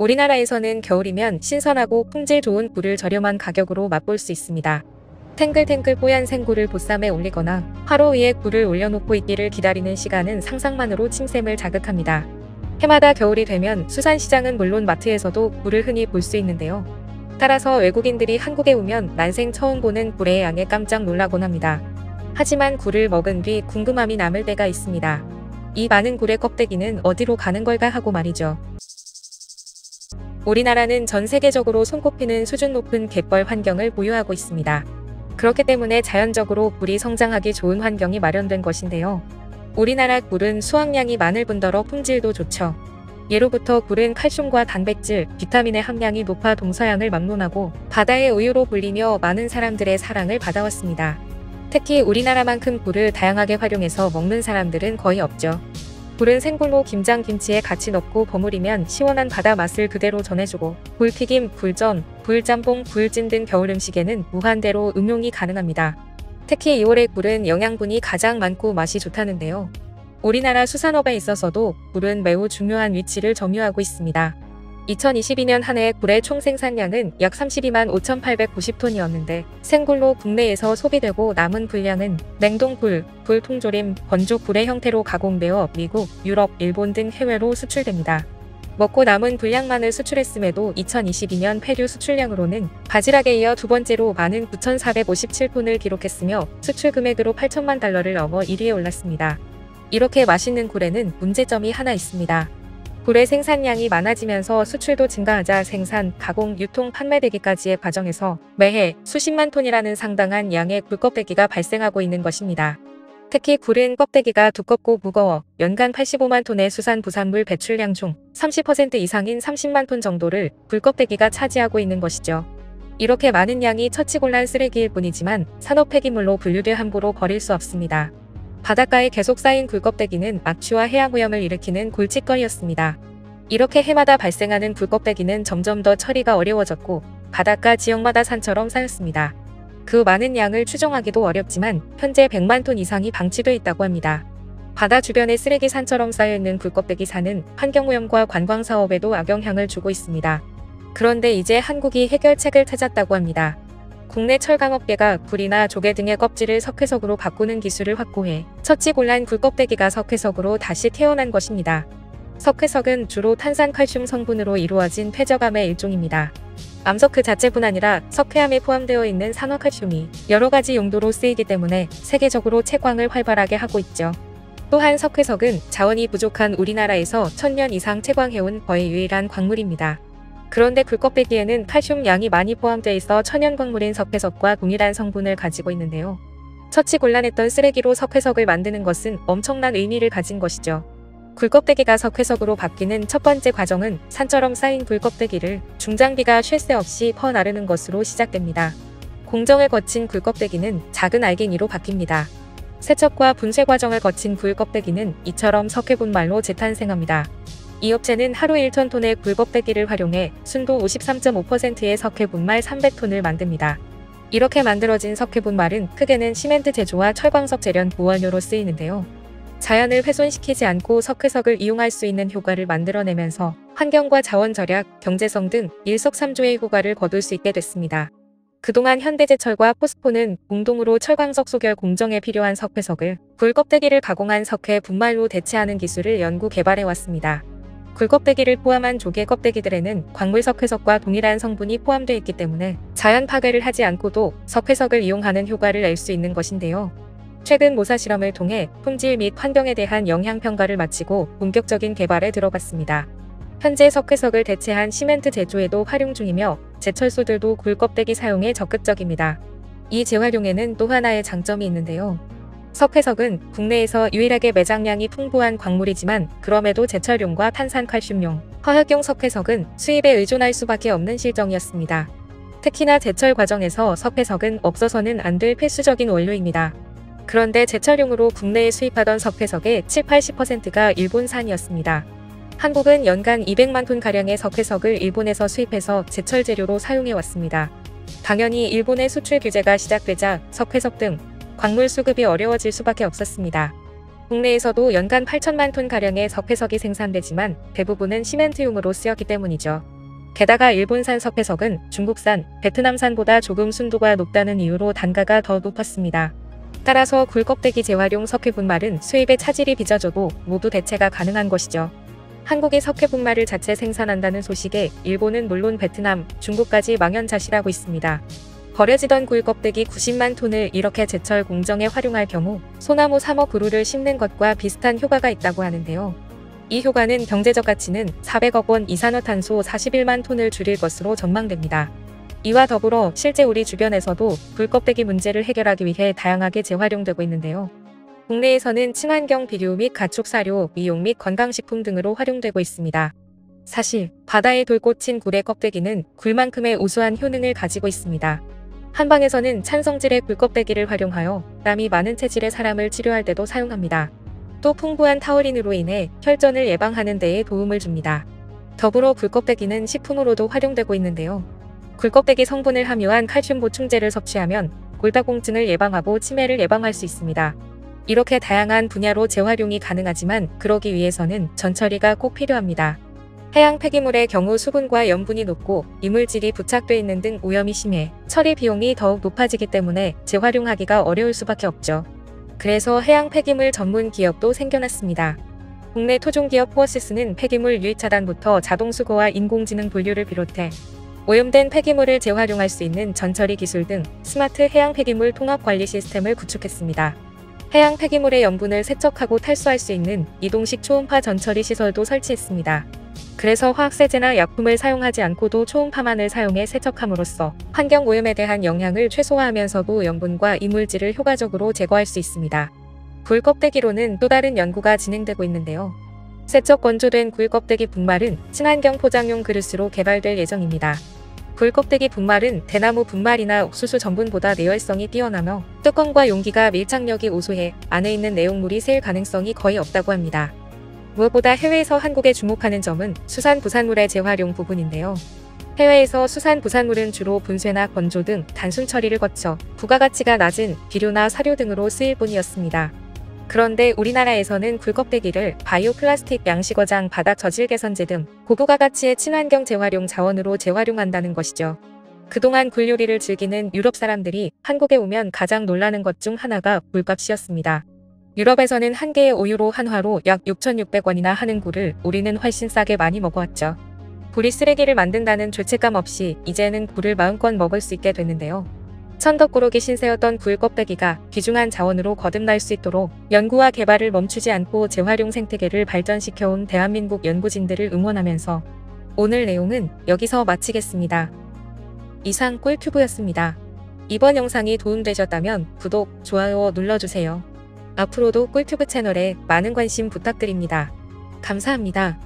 우리나라에서는 겨울이면 신선하고 품질 좋은 굴을 저렴한 가격으로 맛볼 수 있습니다. 탱글탱글 뽀얀 생굴을 보쌈에 올리거나 화로 위에 굴을 올려놓고 있기를 기다리는 시간은 상상만으로 침샘을 자극합니다. 해마다 겨울이 되면 수산시장은 물론 마트에서도 굴을 흔히 볼 수 있는데요. 따라서 외국인들이 한국에 오면 난생 처음 보는 굴의 양에 깜짝 놀라곤 합니다. 하지만 굴을 먹은 뒤 궁금함이 남을 때가 있습니다. 이 많은 굴의 껍데기는 어디로 가는 걸까 하고 말이죠. 우리나라는 전 세계적으로 손꼽히는 수준 높은 갯벌 환경을 보유하고 있습니다. 그렇기 때문에 자연적으로 굴이 성장하기 좋은 환경이 마련된 것인데요. 우리나라 굴은 수확량이 많을 뿐더러 품질도 좋죠. 예로부터 굴은 칼슘과 단백질, 비타민의 함량이 높아 동서양을 막론하고 바다의 우유로 불리며 많은 사람들의 사랑을 받아왔습니다. 특히 우리나라만큼 굴을 다양하게 활용해서 먹는 사람들은 거의 없죠. 굴은 생굴로 김장 김치에 같이 넣고 버무리면 시원한 바다 맛을 그대로 전해주고 굴튀김, 굴전, 굴짬뽕, 굴찜 등 겨울 음식에는 무한대로 응용이 가능합니다. 특히 2월의 굴은 영양분이 가장 많고 맛이 좋다는데요. 우리나라 수산업에 있어서도 굴은 매우 중요한 위치를 점유하고 있습니다. 2022년 한 해 굴의 총 생산량은 약 32만 5,890톤이었는데 생굴로 국내에서 소비되고 남은 분량은 냉동굴, 굴통조림, 건조굴의 형태로 가공되어 미국, 유럽, 일본 등 해외로 수출됩니다. 먹고 남은 분량만을 수출했음에도 2022년 폐류 수출량으로는 바지락에 이어 두 번째로 많은 9,457톤을 기록했으며 수출 금액으로 8천만 달러를 넘어 1위에 올랐습니다. 이렇게 맛있는 굴에는 문제점이 하나 있습니다. 굴의 생산량이 많아지면서 수출도 증가하자 생산, 가공, 유통, 판매되기까지의 과정에서 매해 수십만 톤이라는 상당한 양의 굴껍데기가 발생하고 있는 것입니다. 특히 굴은 껍데기가 두껍고 무거워 연간 85만 톤의 수산 부산물 배출량 중 30% 이상인 30만 톤 정도를 굴껍데기가 차지하고 있는 것이죠. 이렇게 많은 양이 처치곤란 쓰레기일 뿐이지만 산업 폐기물로 분류돼 함부로 버릴 수 없습니다. 바닷가에 계속 쌓인 굴껍데기는 악취와 해양오염을 일으키는 골칫거리였습니다. 이렇게 해마다 발생하는 굴껍데기는 점점 더 처리가 어려워졌고 바닷가 지역마다 산처럼 쌓였습니다. 그 많은 양을 추정하기도 어렵지만 현재 100만 톤 이상이 방치돼 있다고 합니다. 바다 주변에 쓰레기 산처럼 쌓여있는 굴껍데기 산은 환경오염과 관광사업에도 악영향을 주고 있습니다. 그런데 이제 한국이 해결책을 찾았다고 합니다. 국내 철강업계가 굴이나 조개 등의 껍질을 석회석으로 바꾸는 기술을 확보해 처치곤란 굴껍데기가 석회석으로 다시 태어난 것입니다. 석회석은 주로 탄산칼슘 성분으로 이루어진 폐저감의 일종입니다. 암석 그 자체뿐 아니라 석회암에 포함되어 있는 산화칼슘이 여러 가지 용도로 쓰이기 때문에 세계적으로 채광을 활발하게 하고 있죠. 또한 석회석은 자원이 부족한 우리나라에서 1000년 이상 채광해온 거의 유일한 광물입니다. 그런데 굴껍데기에는 칼슘 양이 많이 포함되어 있어 천연 광물인 석회석과 동일한 성분을 가지고 있는데요. 처치곤란했던 쓰레기로 석회석을 만드는 것은 엄청난 의미를 가진 것이죠. 굴껍데기가 석회석으로 바뀌는 첫 번째 과정은 산처럼 쌓인 굴껍데기를 중장비가 쉴 새 없이 퍼나르는 것으로 시작됩니다. 공정을 거친 굴껍데기는 작은 알갱이로 바뀝니다. 세척과 분쇄 과정을 거친 굴껍데기는 이처럼 석회분말로 재탄생합니다. 이 업체는 하루 1,000톤의 굴껍데기를 활용해 순도 53.5%의 석회분말 300톤을 만듭니다. 이렇게 만들어진 석회분말은 크게는 시멘트 제조와 철광석 재련 보원료로 쓰이는데요. 자연을 훼손시키지 않고 석회석을 이용할 수 있는 효과를 만들어내면서 환경과 자원 절약, 경제성 등 일석삼조의 효과를 거둘 수 있게 됐습니다. 그동안 현대제철과 포스코는 공동으로 철광석 소결 공정에 필요한 석회석을 굴껍데기를 가공한 석회 분말로 대체하는 기술을 연구 개발해왔습니다. 굴껍데기를 포함한 조개 껍데기들에는 광물 석회석과 동일한 성분이 포함되어 있기 때문에 자연 파괴를 하지 않고도 석회석을 이용하는 효과를 낼 수 있는 것인데요. 최근 모사 실험을 통해 품질 및 환경에 대한 영향 평가를 마치고 본격적인 개발에 들어갔습니다. 현재 석회석을 대체한 시멘트 제조에도 활용 중이며 제철소들도 굴껍데기 사용에 적극적입니다. 이 재활용에는 또 하나의 장점이 있는데요. 석회석은 국내에서 유일하게 매장량이 풍부한 광물이지만 그럼에도 제철용과 탄산칼슘용, 화학용 석회석은 수입에 의존할 수밖에 없는 실정이었습니다. 특히나 제철 과정에서 석회석은 없어서는 안 될 필수적인 원료입니다. 그런데 제철용으로 국내에 수입하던 석회석의 70-80%가 일본산이었습니다. 한국은 연간 200만 톤가량의 석회석을 일본에서 수입해서 제철 재료로 사용해왔습니다. 당연히 일본의 수출 규제가 시작되자 석회석 등 광물 수급이 어려워질 수밖에 없었습니다. 국내에서도 연간 8천만 톤가량의 석회석이 생산되지만 대부분은 시멘트용으로 쓰였기 때문이죠. 게다가 일본산 석회석은 중국산, 베트남산보다 조금 순도가 높다는 이유로 단가가 더 높았습니다. 따라서 굴껍데기 재활용 석회 분말은 수입에 차질이 빚어져도 모두 대체가 가능한 것이죠. 한국이 석회 분말을 자체 생산한다는 소식에 일본은 물론 베트남, 중국까지 망연자실하고 있습니다. 버려지던 굴껍데기 90만 톤을 이렇게 제철 공정에 활용할 경우 소나무 3억 그루를 심는 것과 비슷한 효과가 있다고 하는데요. 이 효과는 경제적 가치는 400억 원, 이산화탄소 41만 톤을 줄일 것으로 전망됩니다. 이와 더불어 실제 우리 주변에서도 굴껍데기 문제를 해결하기 위해 다양하게 재활용되고 있는데요. 국내에서는 친환경 비료 및 가축 사료, 미용 및 건강식품 등으로 활용되고 있습니다. 사실 바다에 돌꽂힌 굴의 껍데기는 굴만큼의 우수한 효능을 가지고 있습니다. 한방에서는 찬성질의 굴껍데기를 활용하여 땀이 많은 체질의 사람을 치료할 때도 사용합니다. 또 풍부한 타우린으로 인해 혈전을 예방하는 데에 도움을 줍니다. 더불어 굴껍데기는 식품으로도 활용되고 있는데요. 굴껍데기 성분을 함유한 칼슘 보충제를 섭취하면 골다공증을 예방하고 치매를 예방할 수 있습니다. 이렇게 다양한 분야로 재활용이 가능하지만 그러기 위해서는 전처리가 꼭 필요합니다. 해양 폐기물의 경우 수분과 염분이 높고 이물질이 부착돼 있는 등 오염이 심해 처리 비용이 더욱 높아지기 때문에 재활용하기가 어려울 수밖에 없죠. 그래서 해양 폐기물 전문 기업도 생겨났습니다. 국내 토종기업 포어시스는 폐기물 유입 차단부터 자동수거와 인공지능 분류를 비롯해 오염된 폐기물을 재활용할 수 있는 전처리 기술 등 스마트 해양 폐기물 통합 관리 시스템을 구축했습니다. 해양 폐기물의 염분을 세척하고 탈수할 수 있는 이동식 초음파 전처리 시설도 설치했습니다. 그래서 화학세제나 약품을 사용하지 않고도 초음파만을 사용해 세척함으로써 환경오염에 대한 영향을 최소화하면서도 염분과 이물질을 효과적으로 제거할 수 있습니다. 굴 껍데기로는 또 다른 연구가 진행되고 있는데요. 세척 건조된 굴 껍데기 분말은 친환경 포장용 그릇으로 개발될 예정입니다. 굴 껍데기 분말은 대나무 분말이나 옥수수 전분보다 내열성이 뛰어나며 뚜껑과 용기가 밀착력이 우수해 안에 있는 내용물이 새일 가능성이 거의 없다고 합니다. 무엇보다 해외에서 한국에 주목하는 점은 수산 부산물의 재활용 부분인데요. 해외에서 수산 부산물은 주로 분쇄나 건조 등 단순 처리를 거쳐 부가가치가 낮은 비료나 사료 등으로 쓰일 뿐이었습니다. 그런데 우리나라에서는 굴껍데기를 바이오 플라스틱 양식어장, 바닥 저질 개선제 등 고부가가치의 친환경 재활용 자원으로 재활용한다는 것이죠. 그동안 굴 요리를 즐기는 유럽 사람들이 한국에 오면 가장 놀라는 것 중 하나가 굴값이었습니다. 유럽에서는 한 개의 5유로 한화로 약 6,600원이나 하는 굴을 우리는 훨씬 싸게 많이 먹어왔죠. 굴이 쓰레기를 만든다는 죄책감 없이 이제는 굴을 마음껏 먹을 수 있게 됐는데요. 천덕꾸러기 신세였던 굴 껍데기가 귀중한 자원으로 거듭날 수 있도록 연구와 개발을 멈추지 않고 재활용 생태계를 발전시켜온 대한민국 연구진들을 응원하면서 오늘 내용은 여기서 마치겠습니다. 이상 꿀튜브였습니다. 이번 영상이 도움되셨다면 구독, 좋아요 눌러주세요. 앞으로도 꿀튜브 채널에 많은 관심 부탁드립니다. 감사합니다.